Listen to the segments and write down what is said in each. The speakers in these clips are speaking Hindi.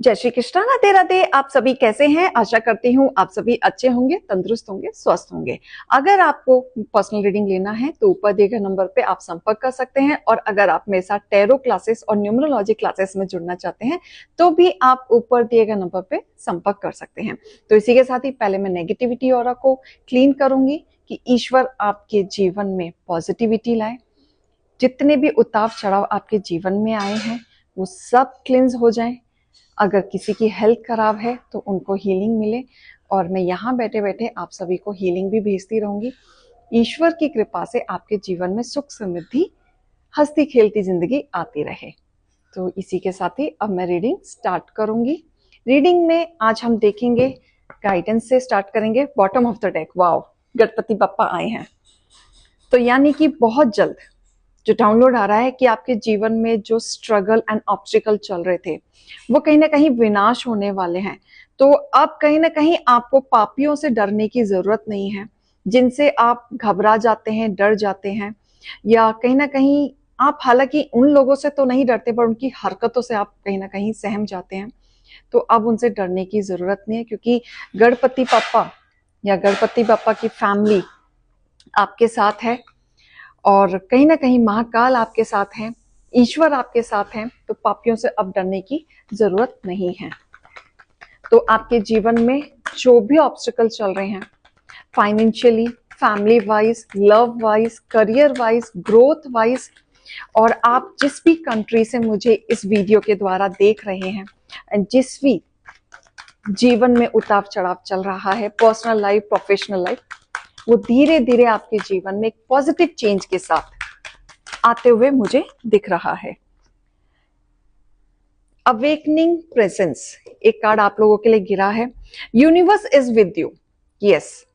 जय श्री कृष्णा, राधे राधे। आप सभी कैसे हैं? आशा करती हूँ आप सभी अच्छे होंगे, तंदुरुस्त होंगे, स्वस्थ होंगे। अगर आपको पर्सनल रीडिंग लेना है तो ऊपर दिए गए नंबर पे आप संपर्क कर सकते हैं, और अगर आप मेरे साथ टैरो क्लासेस और न्यूमरोलॉजी क्लासेस में जुड़ना चाहते हैं तो भी आप ऊपर दिए गए नंबर पे संपर्क कर सकते हैं। तो इसी के साथ ही पहले मैं नेगेटिविटी ऑरा को क्लीन करूंगी कि ईश्वर आपके जीवन में पॉजिटिविटी लाए। जितने भी उतार चढ़ाव आपके जीवन में आए हैं वो सब क्लिंज हो जाएं। अगर किसी की हेल्थ खराब है तो उनको हीलिंग मिले, और मैं यहाँ बैठे बैठे आप सभी को हीलिंग भी भेजती रहूंगी। ईश्वर की कृपा से आपके जीवन में सुख समृद्धि, हंसती खेलती जिंदगी आती रहे। तो इसी के साथ ही अब मैं रीडिंग स्टार्ट करूंगी। रीडिंग में आज हम देखेंगे, गाइडेंस से स्टार्ट करेंगे। बॉटम ऑफ द डेक, वाव, गणपति बप्पा आए हैं। तो यानी कि बहुत जल्द जो डाउनलोड आ रहा है कि आपके जीवन में जो स्ट्रगल एंड ऑब्स्टिकल चल रहे थे वो कहीं ना कहीं विनाश होने वाले हैं। तो अब कहीं ना कहीं आपको पापियों से डरने की जरूरत नहीं है, जिनसे आप घबरा जाते हैं, डर जाते हैं, या कहीं ना कहीं आप हालांकि उन लोगों से तो नहीं डरते पर उनकी हरकतों से आप कहीं ना कहीं सहम जाते हैं। तो अब उनसे डरने की जरूरत नहीं है, क्योंकि गणपति पापा या गणपति बापा की फैमिली आपके साथ है, और कहीं ना कहीं महाकाल आपके साथ हैं, ईश्वर आपके साथ हैं। तो पापियों से अब डरने की जरूरत नहीं है। तो आपके जीवन में जो भी ऑब्स्टिकल चल रहे हैं, financially, family wise, love wise, career wise, growth wise, और आप जिस भी कंट्री से मुझे इस वीडियो के द्वारा देख रहे हैं, जिस भी जीवन में उतार चढ़ाव चल रहा है, पर्सनल लाइफ, प्रोफेशनल लाइफ, वो धीरे धीरे आपके जीवन में एक पॉजिटिव चेंज के साथ आते हुए मुझे दिख रहा है। अवेकनिंग प्रेजेंस एक कार्ड आप लोगों के लिए गिरा है। Universe is with you. Yes,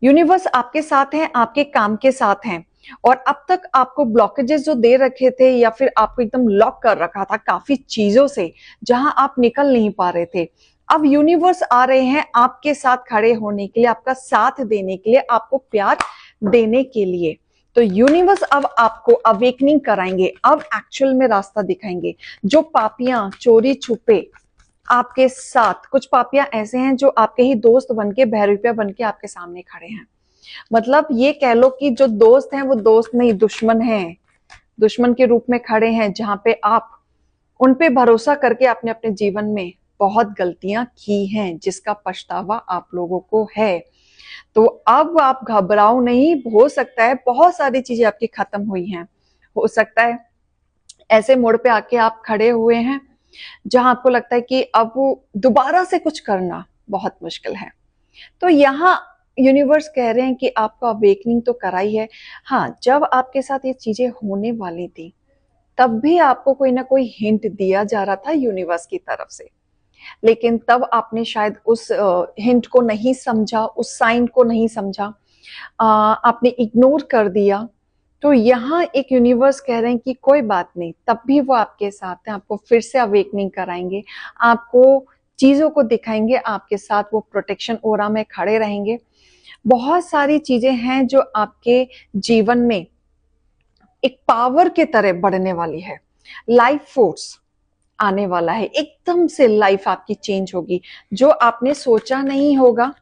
universe आपके साथ है, आपके काम के साथ हैं। और अब तक आपको ब्लॉकेजेस जो दे रखे थे, या फिर आपको एकदम लॉक कर रखा था काफी चीजों से, जहां आप निकल नहीं पा रहे थे, अब यूनिवर्स आ रहे हैं आपके साथ खड़े होने के लिए, आपका साथ देने के लिए, आपको प्यार देने के लिए। तो यूनिवर्स अब आपको अवेकनिंग कराएंगे, अब एक्चुअल में रास्ता दिखाएंगे। जो पापियां चोरी छुपे आपके साथ, कुछ पापियां ऐसे हैं जो आपके ही दोस्त बनके, बहरूपिया बनके आपके सामने खड़े हैं। मतलब ये कह लो कि जो दोस्त हैं वो दोस्त नहीं, दुश्मन हैं, दुश्मन के रूप में खड़े हैं, जहां पे आप उन पे भरोसा करके आपने अपने जीवन में बहुत गलतियां की हैं, जिसका पछतावा आप लोगों को है। तो अब आप घबराओ नहीं। हो सकता है बहुत सारी चीजें आपकी खत्म हुई हैं, हो सकता है ऐसे मोड़ पे आके आप खड़े हुए हैं जहां आपको लगता है कि अब दोबारा से कुछ करना बहुत मुश्किल है। तो यहाँ यूनिवर्स कह रहे हैं कि आपका अवेकनिंग तो कराई है। हाँ, जब आपके साथ ये चीजें होने वाली थी तब भी आपको कोई ना कोई हिंट दिया जा रहा था यूनिवर्स की तरफ से, लेकिन तब आपने शायद उस हिंट को नहीं समझा, उस साइन को नहीं समझा, आपने इग्नोर कर दिया। तो यहाँ एक यूनिवर्स कह रहे हैं कि कोई बात नहीं, तब भी वो आपके साथ हैं, आपको फिर से अवेकनिंग कराएंगे, आपको चीजों को दिखाएंगे, आपके साथ वो प्रोटेक्शन ओरा में खड़े रहेंगे। बहुत सारी चीजें हैं जो आपके जीवन में एक पावर के तरह बढ़ने वाली है। लाइफ फोर्स आने वाला है, एकदम से लाइफ आपकी चेंज होगी। जो आपने सोचा नहीं होगा,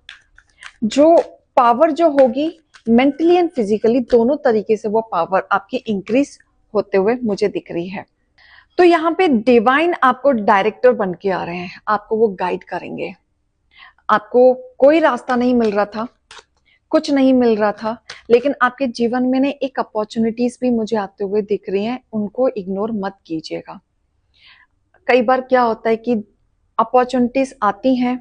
जो पावर जो होगी मेंटली एंड फिजिकली दोनों तरीके से, वो पावर आपकी इंक्रीज होते हुए मुझे दिख रही है। तो यहाँ पे डिवाइन आपको डायरेक्टर बन के आ रहे हैं, आपको वो गाइड करेंगे। आपको कोई रास्ता नहीं मिल रहा था, कुछ नहीं मिल रहा था, लेकिन आपके जीवन में ने एक अपॉर्चुनिटीज भी मुझे आते हुए दिख रही हैं, उनको इग्नोर मत कीजिएगा। कई बार क्या होता है कि अपॉर्चुनिटीज आती हैं,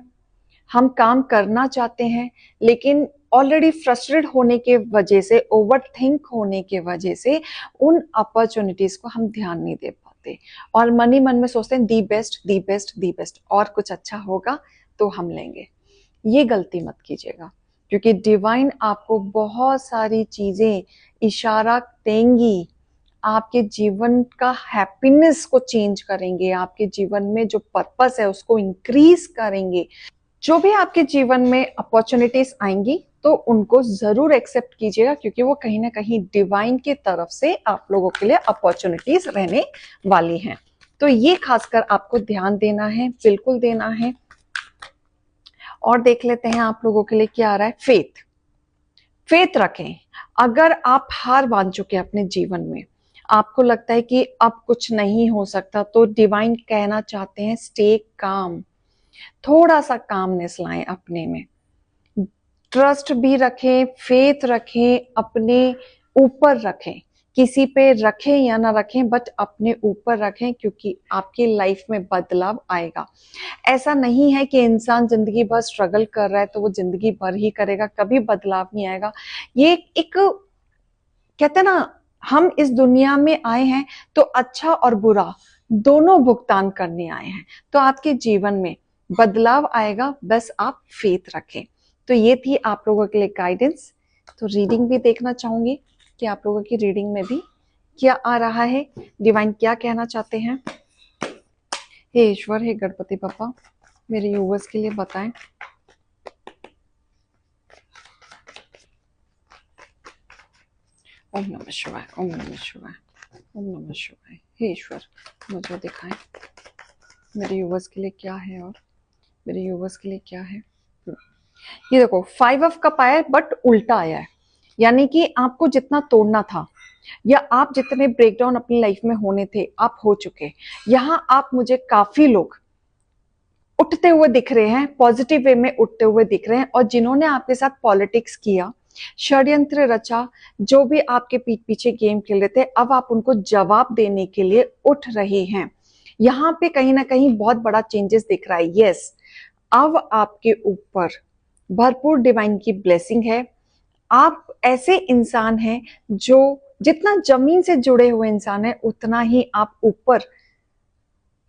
हम काम करना चाहते हैं, लेकिन ऑलरेडी फ्रस्ट्रेट होने के वजह से, ओवर थिंक होने के वजह से उन अपॉर्चुनिटीज को हम ध्यान नहीं दे पाते, और मन ही मन में सोचते हैं the best, the best, the best, और कुछ अच्छा होगा तो हम लेंगे। ये गलती मत कीजिएगा, क्योंकि डिवाइन आपको बहुत सारी चीजें इशारा देंगी, आपके जीवन का हैप्पीनेस को चेंज करेंगे, आपके जीवन में जो पर्पस है उसको इंक्रीज करेंगे। जो भी आपके जीवन में अपॉर्चुनिटीज आएंगी तो उनको जरूर एक्सेप्ट कीजिएगा, क्योंकि वो कहीं ना कहीं डिवाइन की तरफ से आप लोगों के लिए अपॉर्चुनिटीज रहने वाली हैं। तो ये खासकर आपको ध्यान देना है, बिल्कुल देना है। और देख लेते हैं आप लोगों के लिए क्या आ रहा है। फेथ, फेथ रखें। अगर आप हार मान चुके हैं अपने जीवन में, आपको लगता है कि अब कुछ नहीं हो सकता, तो डिवाइन कहना चाहते हैं स्टे काम। थोड़ा सा कामनेस लाएं अपने में, ट्रस्ट भी रखें, फेथ रखें, अपने ऊपर रखें। किसी पे रखें या ना रखें, बट अपने ऊपर रखें, क्योंकि आपकी लाइफ में बदलाव आएगा। ऐसा नहीं है कि इंसान जिंदगी भर स्ट्रगल कर रहा है तो वो जिंदगी भर ही करेगा, कभी बदलाव नहीं आएगा। ये एक कहते हैं ना, हम इस दुनिया में आए हैं तो अच्छा और बुरा दोनों भुगतान करने आए हैं, तो आपके जीवन में बदलाव आएगा, बस आप फेथ रखें। तो ये थी आप लोगों के लिए गाइडेंस। तो रीडिंग भी देखना चाहूंगी कि आप लोगों की रीडिंग में भी क्या आ रहा है, डिवाइन क्या कहना चाहते हैं। हे ईश्वर, हे गणपति बप्पा, मेरे यूवर्स के लिए बताएं। ओम नमः शिवाय, ओम नमः शिवाय, ओम नमः शिवाय। हे ईश्वर, मुझे दिखाएं मेरे यूवर्स के लिए क्या है, और मेरे यूवर्स के लिए क्या है। ये देखो 5 ऑफ कप आया है, बट उल्टा आया है। यानी कि आपको जितना तोड़ना था, या आप जितने ब्रेकडाउन अपनी लाइफ में होने थे, आप हो चुके। यहाँ आप मुझे काफी लोग उठते हुए दिख रहे हैं, पॉजिटिव वे में उठते हुए दिख रहे हैं। और जिन्होंने आपके साथ पॉलिटिक्स किया, षड्यंत्र रचा, जो भी आपके पीठ पीछे गेम खेल रहे थे, अब आप उनको जवाब देने के लिए उठ रहे हैं। यहाँ पे कहीं ना कहीं बहुत बड़ा चेंजेस दिख रहा है। यस, अब आपके ऊपर भरपूर डिवाइन की ब्लेसिंग है। आप ऐसे इंसान हैं जो जितना जमीन से जुड़े हुए इंसान है, उतना ही आप ऊपर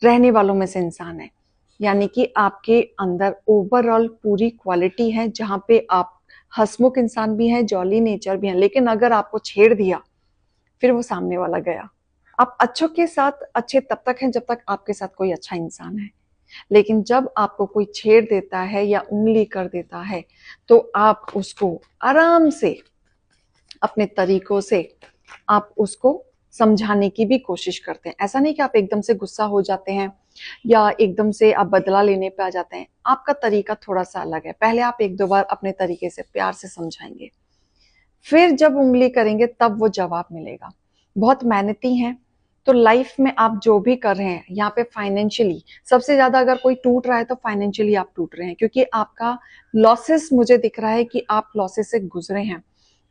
रहने वालों में से इंसान है। यानी कि आपके अंदर ओवरऑल पूरी क्वालिटी है, जहां पे आप हंसमुख इंसान भी हैं, जॉली नेचर भी है। लेकिन अगर आपको छेड़ दिया, फिर वो सामने वाला गया। आप अच्छों के साथ अच्छे तब तक हैं जब तक आपके साथ कोई अच्छा इंसान है, लेकिन जब आपको कोई छेड़ देता है या उंगली कर देता है, तो आप उसको आराम से अपने तरीकों से आप उसको समझाने की भी कोशिश करते हैं। ऐसा नहीं कि आप एकदम से गुस्सा हो जाते हैं या एकदम से आप बदला लेने पे आ जाते हैं। आपका तरीका थोड़ा सा अलग है। पहले आप 1-2 बार अपने तरीके से प्यार से समझाएंगे, फिर जब उंगली करेंगे तब वो जवाब मिलेगा। बहुत मेहनती हैं, तो लाइफ में आप जो भी कर रहे हैं, यहाँ पे फाइनेंशियली सबसे ज्यादा अगर कोई टूट रहा है तो फाइनेंशियली आप टूट रहे हैं, क्योंकि आपका लॉसेस, मुझे दिख रहा है कि आप लॉसेस से गुजरे हैं।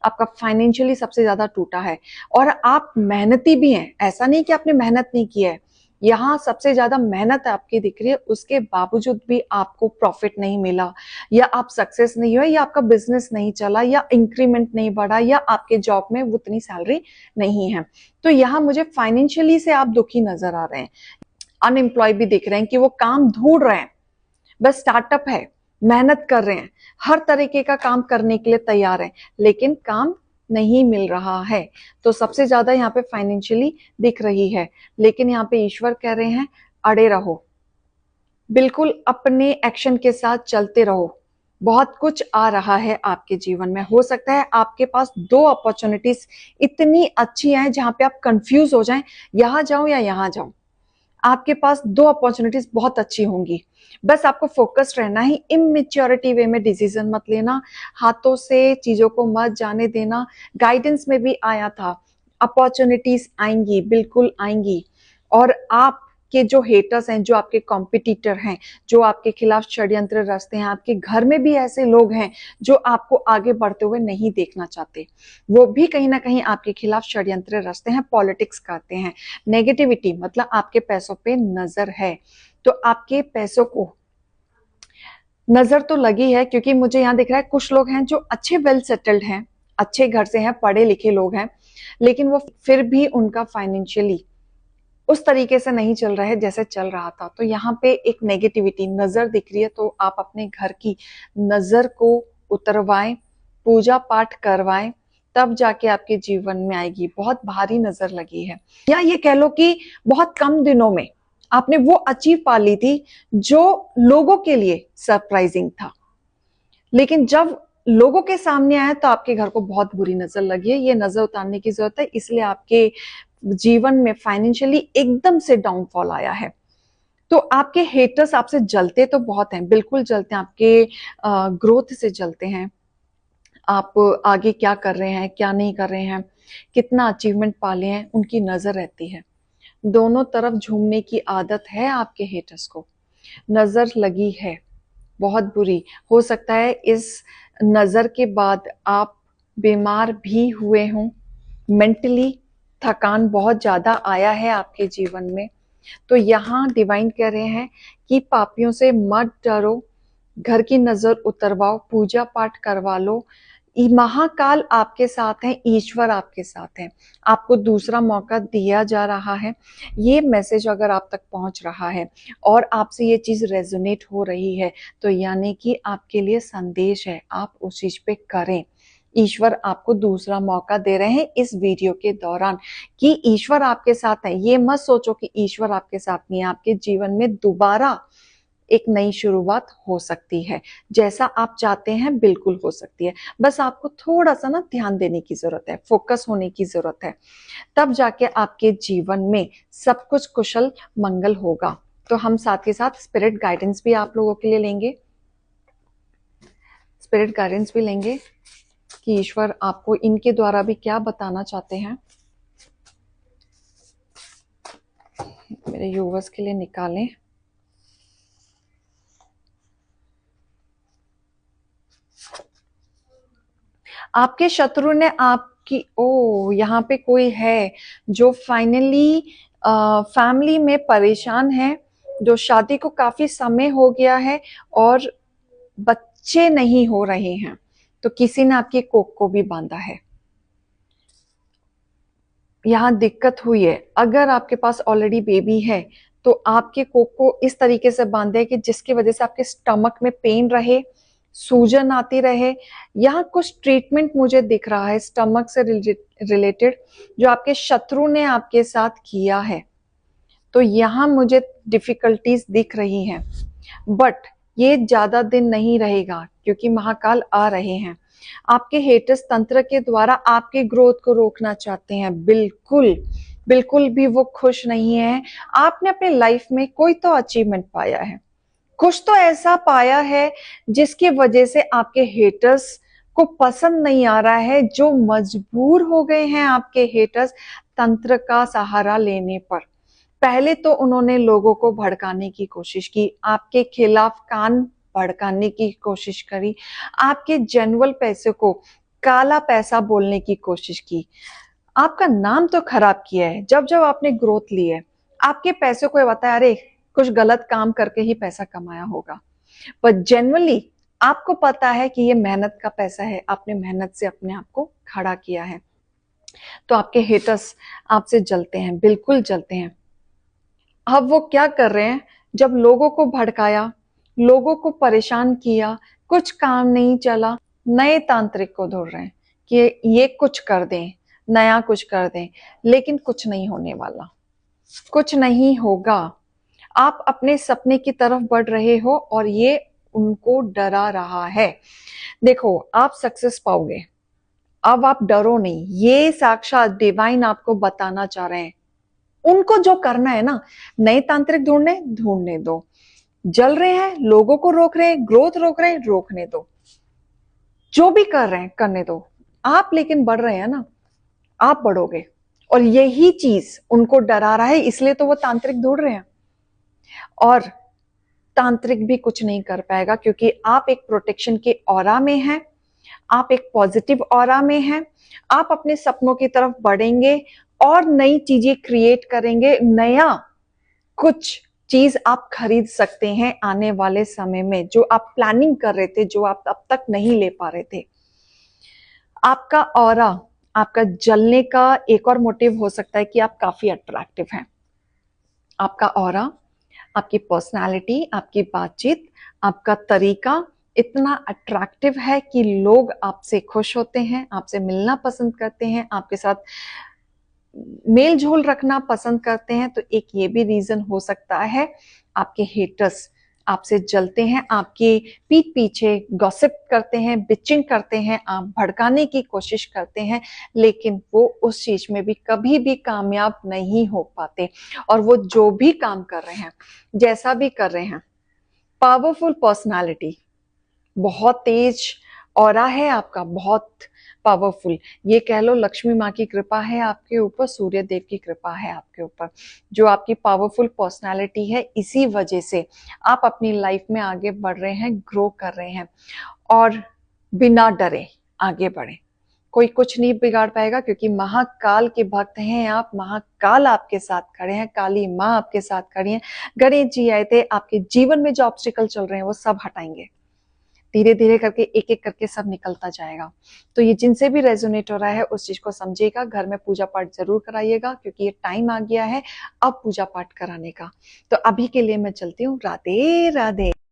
आपका फाइनेंशियली सबसे ज्यादा टूटा है। और आप मेहनती भी हैं, ऐसा नहीं कि आपने मेहनत नहीं की है। यहाँ सबसे ज्यादा मेहनत आपकी दिख रही है, उसके बावजूद भी आपको प्रॉफिट नहीं मिला, या आप सक्सेस नहीं हुए, या आपका बिजनेस नहीं चला, या इंक्रीमेंट नहीं बढ़ा, या आपके जॉब में उतनी सैलरी नहीं है। तो यहाँ मुझे फाइनेंशियली से आप दुखी नजर आ रहे हैं। अनएम्प्लॉय भी दिख रहे हैं कि वो काम ढूंढ रहे हैं, बस स्टार्टअप है, मेहनत कर रहे हैं, हर तरीके का काम करने के लिए तैयार है, लेकिन काम नहीं मिल रहा है। तो सबसे ज्यादा यहाँ पे फाइनेंशियली दिख रही है। लेकिन यहाँ पे ईश्वर कह रहे हैं अड़े रहो, बिल्कुल अपने एक्शन के साथ चलते रहो। बहुत कुछ आ रहा है आपके जीवन में। हो सकता है आपके पास 2 अपॉर्चुनिटीज इतनी अच्छी हैं जहां पे आप कंफ्यूज हो जाएं, यहां जाऊं या यहां जाऊं। आपके पास 2 अपॉर्चुनिटीज बहुत अच्छी होंगी, बस आपको फोकस रहना ही। इमेच्योरिटी वे में डिसीजन मत लेना, हाथों से चीजों को मत जाने देना। गाइडेंस में भी आया था, अपॉर्चुनिटीज आएंगी, बिल्कुल आएंगी। और आप के जो हेटर्स हैं, जो आपके कॉम्पिटिटर हैं, जो आपके खिलाफ षड्यंत्र रचते हैं, आपके घर में भी ऐसे लोग हैं जो आपको आगे बढ़ते हुए नहीं देखना चाहते, वो भी कहीं ना कहीं आपके खिलाफ षड्यंत्र रचते हैं, पॉलिटिक्स करते हैं। नेगेटिविटी मतलब आपके पैसों पे नजर है, तो आपके पैसों को नजर तो लगी है, क्योंकि मुझे यहाँ दिख रहा है कुछ लोग हैं जो अच्छे वेल सेटल्ड हैं, अच्छे घर से हैं, पढ़े लिखे लोग हैं, लेकिन वो फिर भी उनका फाइनेंशियली उस तरीके से नहीं चल रहा है जैसे चल रहा था। तो यहाँ पे एक नेगेटिविटी नजर दिख रही है, तो आप अपने घर की नजर को उतरवाएं, पूजा पाठ करवाएं, तब जाके आपके जीवन में आएगी। बहुत भारी नजर लगी है, या ये कह लो कि बहुत कम दिनों में आपने वो अचीव पा ली थी जो लोगों के लिए सरप्राइजिंग था, लेकिन जब लोगों के सामने आया तो आपके घर को बहुत बुरी नजर लगी है। ये नजर उतारने की जरूरत है, इसलिए आपके जीवन में फाइनेंशियली एकदम से डाउनफॉल आया है। तो आपके हेटर्स आपसे जलते तो बहुत हैं, बिल्कुल जलते हैं, आपके ग्रोथ से जलते हैं। आप आगे क्या कर रहे हैं, क्या नहीं कर रहे हैं, कितना अचीवमेंट पाले हैं, उनकी नजर रहती है। दोनों तरफ झूमने की आदत है आपके हेटर्स को, नजर लगी है बहुत बुरी। हो सकता है इस नजर के बाद आप बीमार भी हुए हों, मेंटली थकान बहुत ज्यादा आया है आपके जीवन में। तो यहाँ डिवाइन कह रहे हैं कि पापियों से मत डरो, घर की नजर उतरवाओ, पूजा पाठ करवा लो। महाकाल आपके साथ हैं, ईश्वर आपके साथ हैं, आपको दूसरा मौका दिया जा रहा है। ये मैसेज अगर आप तक पहुंच रहा है और आपसे ये चीज रेजोनेट हो रही है, तो यानी कि आपके लिए संदेश है, आप उस चीज पे करें। ईश्वर आपको दूसरा मौका दे रहे हैं इस वीडियो के दौरान कि ईश्वर आपके साथ है। ये मत सोचो कि ईश्वर आपके साथ नहीं है, आपके जीवन में दोबारा एक नई शुरुआत हो सकती है। जैसा आप चाहते हैं बिल्कुल हो सकती है, बस आपको थोड़ा सा ना ध्यान देने की जरूरत है, फोकस होने की जरूरत है, तब जाके आपके जीवन में सब कुछ कुशल मंगल होगा। तो हम साथ ही साथ स्पिरिट गाइडेंस भी आप लोगों के लिए लेंगे, स्पिरिट गाइडेंस भी लेंगे कि ईश्वर आपको इनके द्वारा भी क्या बताना चाहते हैं। मेरे यूवर्स के लिए निकालें। आपके शत्रु ने आपकी यहाँ पे कोई है जो फाइनली फैमिली में परेशान है, जो शादी को काफी समय हो गया है और बच्चे नहीं हो रहे हैं। तो किसी ने आपकी कोख को भी बांधा है, यहाँ दिक्कत हुई है। अगर आपके पास ऑलरेडी बेबी है तो आपके कोख को इस तरीके से बांधे है कि जिसकी वजह से आपके स्टमक में पेन रहे, सूजन आती रहे। यहाँ कुछ ट्रीटमेंट मुझे दिख रहा है स्टमक से रिलेटेड, जो आपके शत्रु ने आपके साथ किया है। तो यहाँ मुझे डिफिकल्टीज दिख रही हैं, बट ये ज्यादा दिन नहीं रहेगा क्योंकि महाकाल आ रहे हैं। आपके हेटर्स तंत्र के द्वारा आपके ग्रोथ को रोकना चाहते हैं। बिल्कुल बिल्कुल भी वो खुश नहीं है। आपने अपने लाइफ में कोई तो अचीवमेंट पाया है, कुछ तो ऐसा पाया है जिसकी वजह से आपके हेटर्स को पसंद नहीं आ रहा है, जो मजबूर हो गए हैं आपके हेटर्स तंत्र का सहारा लेने पर। पहले तो उन्होंने लोगों को भड़काने की कोशिश की, आपके खिलाफ कान भड़काने की कोशिश करी, आपके जेन्युइन पैसे को काला पैसा बोलने की कोशिश की, आपका नाम तो खराब किया है। जब जब आपने ग्रोथ ली है, आपके पैसे को बताया अरे कुछ गलत काम करके ही पैसा कमाया होगा, पर जेन्युइनली आपको पता है कि ये मेहनत का पैसा है, आपने मेहनत से अपने आप को खड़ा किया है। तो आपके हेटर्स आपसे जलते हैं, बिल्कुल जलते हैं। अब वो क्या कर रहे हैं, जब लोगों को भड़काया, लोगों को परेशान किया, कुछ काम नहीं चला, नए तांत्रिक को ढूंढ रहे हैं कि ये कुछ कर दें, नया कुछ कर दें, लेकिन कुछ नहीं होने वाला, कुछ नहीं होगा। आप अपने सपने की तरफ बढ़ रहे हो और ये उनको डरा रहा है। देखो आप सक्सेस पाओगे, अब आप डरो नहीं, ये साक्षात डिवाइन आपको बताना चाह रहे हैं। उनको जो करना है ना, नए तांत्रिक ढूंढने दो। जल रहे हैं, लोगों को रोक रहे हैं, ग्रोथ रोक रहे हैं, रोकने दो। जो भी कर रहे हैं करने दो, आप लेकिन बढ़ रहे हैं ना, आप बढ़ोगे। और यही चीज उनको डरा रहा है, इसलिए तो वो तांत्रिक ढूंढ रहे हैं। और तांत्रिक भी कुछ नहीं कर पाएगा क्योंकि आप एक प्रोटेक्शन के ऑरा में हैं, आप एक पॉजिटिव ऑरा में हैं। आप अपने सपनों की तरफ बढ़ेंगे और नई चीजें क्रिएट करेंगे। नया कुछ चीज आप खरीद सकते हैं आने वाले समय में, जो आप प्लानिंग कर रहे थे, जो आप अब तक नहीं ले पा रहे थे। आपका ऑरा, आपका जलने का एक और मोटिव हो सकता है कि आप काफी अट्रैक्टिव हैं। आपका ऑरा, आपकी पर्सनालिटी, आपकी बातचीत, आपका तरीका इतना अट्रैक्टिव है कि लोग आपसे खुश होते हैं, आपसे मिलना पसंद करते हैं, आपके साथ मेल झोल रखना पसंद करते हैं। तो एक ये भी रीजन हो सकता है आपके हेटर्स आपसे जलते हैं, आपकी पीठ पीछे गॉसिप करते हैं, बिचिंग करते हैं, आप भड़काने की कोशिश करते हैं, लेकिन वो उस चीज में भी कभी भी कामयाब नहीं हो पाते। और वो जो भी काम कर रहे हैं, जैसा भी कर रहे हैं, पावरफुल पर्सनालिटी, बहुत तेज ऑरा है आपका, बहुत पावरफुल। ये कह लो लक्ष्मी माँ की कृपा है आपके ऊपर, सूर्य देव की कृपा है आपके ऊपर। जो आपकी पावरफुल पर्सनालिटी है, इसी वजह से आप अपनी लाइफ में आगे बढ़ रहे हैं, ग्रो कर रहे हैं, और बिना डरे आगे बढ़े। कोई कुछ नहीं बिगाड़ पाएगा, क्योंकि महाकाल के भक्त हैं आप। महाकाल आपके साथ खड़े हैं, काली माँ आपके साथ खड़ी हैं। गणेश जी आए थे, आपके जीवन में जो ऑब्स्टिकल चल रहे हैं वो सब हटाएंगे। धीरे धीरे करके एक एक करके सब निकलता जाएगा। तो ये जिनसे भी रेजोनेट हो रहा है उस चीज को समझिएगा, घर में पूजा पाठ जरूर कराइएगा, क्योंकि ये टाइम आ गया है अब पूजा पाठ कराने का। तो अभी के लिए मैं चलती हूँ, राधे राधे।